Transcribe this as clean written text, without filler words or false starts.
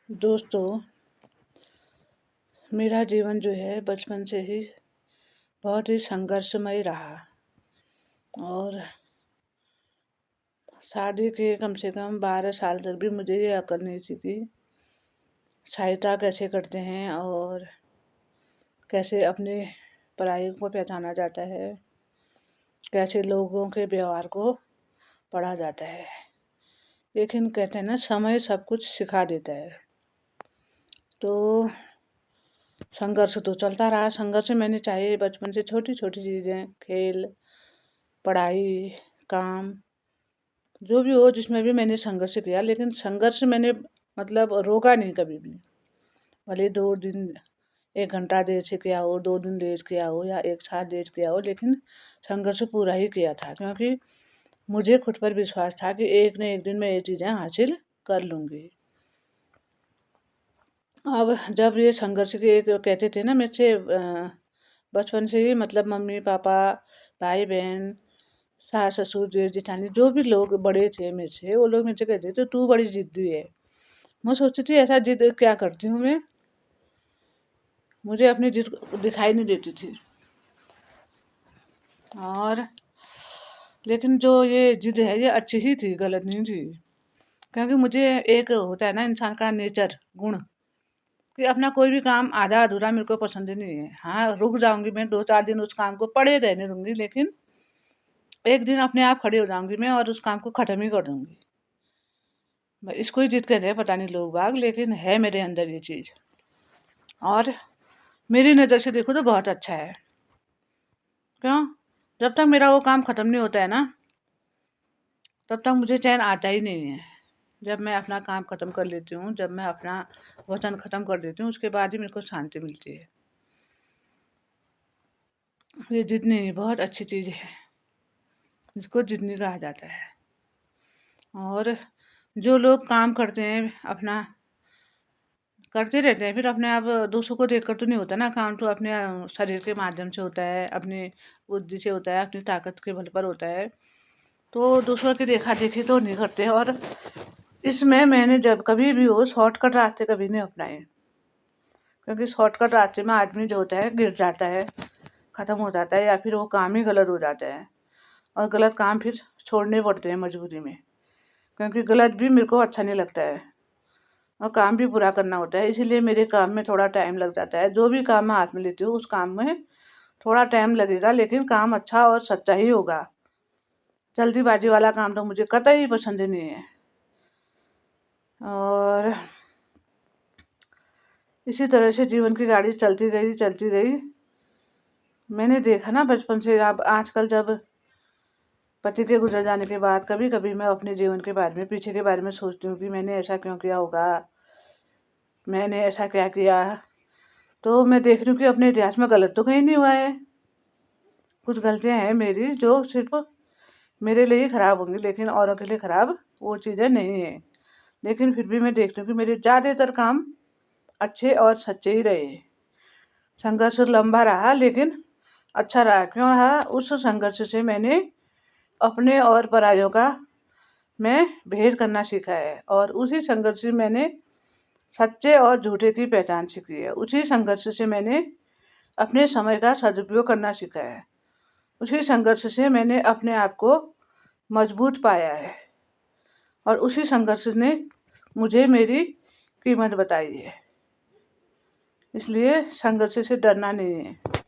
दोस्तों, मेरा जीवन जो है बचपन से ही बहुत ही संघर्षमय रहा और शादी के कम से कम 12 साल तक भी मुझे ये अकल नहीं थी कि सहायता कैसे करते हैं और कैसे अपने पराई को पहचाना जाता है, कैसे लोगों के व्यवहार को पढ़ा जाता है। लेकिन कहते हैं ना, समय सब कुछ सिखा देता है। तो संघर्ष तो चलता रहा। संघर्ष मैंने चाहे बचपन से छोटी छोटी चीज़ें, खेल, पढ़ाई, काम, जो भी हो जिसमें भी मैंने संघर्ष किया, लेकिन संघर्ष मैंने मतलब रोका नहीं कभी भी। भले 2 दिन 1 घंटा देर से किया हो, 2 दिन लेट किया हो या 1 साल लेट किया हो, लेकिन संघर्ष पूरा ही किया था, क्योंकि मुझे खुद पर विश्वास था कि एक न एक दिन मैं ये चीज़ें हासिल कर लूँगी। अब जब ये संघर्ष के एक कहते थे ना, मुझसे बचपन से ही मतलब मम्मी पापा, भाई बहन, सास ससुर, जेठ जेठानी, जो भी लोग बड़े थे मेरे से, वो लोग मुझसे कहते थे तू बड़ी जिद्दी है। मैं सोचती थी ऐसा जिद क्या करती हूँ मैं, मुझे अपनी जिद दिखाई नहीं देती थी। और लेकिन जो ये जिद है ये अच्छी ही थी, गलत नहीं थी, क्योंकि मुझे एक होता है ना इंसान का नेचर, गुण, कि अपना कोई भी काम आधा अधूरा मेरे को पसंद ही नहीं है। हाँ, रुक जाऊंगी मैं 2-4 दिन, उस काम को पड़े रहने दूंगी, लेकिन एक दिन अपने आप खड़ी हो जाऊंगी मैं और उस काम को ख़त्म ही कर दूंगी। इसको ही जिद कहते हैं पता नहीं लोग बाग, लेकिन है मेरे अंदर ये चीज़। और मेरी नज़र से देखो तो बहुत अच्छा है। क्यों? जब तक मेरा वो काम ख़त्म नहीं होता है ना, तब तक मुझे चैन आता ही नहीं है। जब मैं अपना काम ख़त्म कर लेती हूँ, जब मैं अपना वचन ख़त्म कर देती हूँ, उसके बाद ही मेरे को शांति मिलती है। ये जितनी बहुत अच्छी चीज़ है, जिसको जितनी कहा जाता है। और जो लोग काम करते हैं, अपना करते रहते हैं, फिर अपने आप दूसरों को देखकर तो नहीं होता ना काम, तो अपने शरीर के माध्यम से होता है, अपनी बुद्धि से होता है, अपनी ताकत के बल पर होता है। तो दूसरों की देखा देखी तो नहीं करते। और इसमें मैंने जब कभी भी हो शॉर्टकट रास्ते कभी नहीं अपनाए, क्योंकि शॉर्टकट रास्ते में आदमी जो होता है गिर जाता है, ख़त्म हो जाता है, या फिर वो काम ही गलत हो जाता है। और गलत काम फिर छोड़ने पड़ते हैं मजबूरी में, क्योंकि गलत भी मेरे को अच्छा नहीं लगता है और काम भी पूरा करना होता है। इसीलिए मेरे काम में थोड़ा टाइम लग जाता है। जो भी काम मैं हाथ में लेती हूँ उस काम में थोड़ा टाइम लगेगा, लेकिन काम अच्छा और सच्चा ही होगा। जल्दीबाजी वाला काम तो मुझे कतई पसंद ही नहीं है। और इसी तरह से जीवन की गाड़ी चलती गई चलती गई। मैंने देखा ना बचपन से, अब आजकल जब पति के गुजर जाने के बाद कभी कभी मैं अपने जीवन के बारे में, पीछे के बारे में सोचती हूँ कि मैंने ऐसा क्यों किया होगा, मैंने ऐसा क्या किया। तो मैं देख रही हूँ कि अपने इतिहास में गलत तो कहीं नहीं हुआ है। कुछ गलतियाँ हैं मेरी जो सिर्फ मेरे लिए ही ख़राब होंगी, लेकिन औरों के लिए ख़राब वो चीज़ें नहीं हैं। लेकिन फिर भी मैं देखती हूँ कि मेरे ज़्यादातर काम अच्छे और सच्चे ही रहे। संघर्ष लंबा रहा लेकिन अच्छा रहा। क्यों रहा? उस संघर्ष से मैंने अपने और परायों का मैं भेद करना सीखा है, और उसी संघर्ष से मैंने सच्चे और झूठे की पहचान सीखी है। उसी संघर्ष से मैंने अपने समय का सदुपयोग करना सीखा है। उसी संघर्ष से मैंने अपने आप को मजबूत पाया है, और उसी संघर्ष ने मुझे मेरी कीमत बताई है। इसलिए संघर्ष से डरना नहीं है।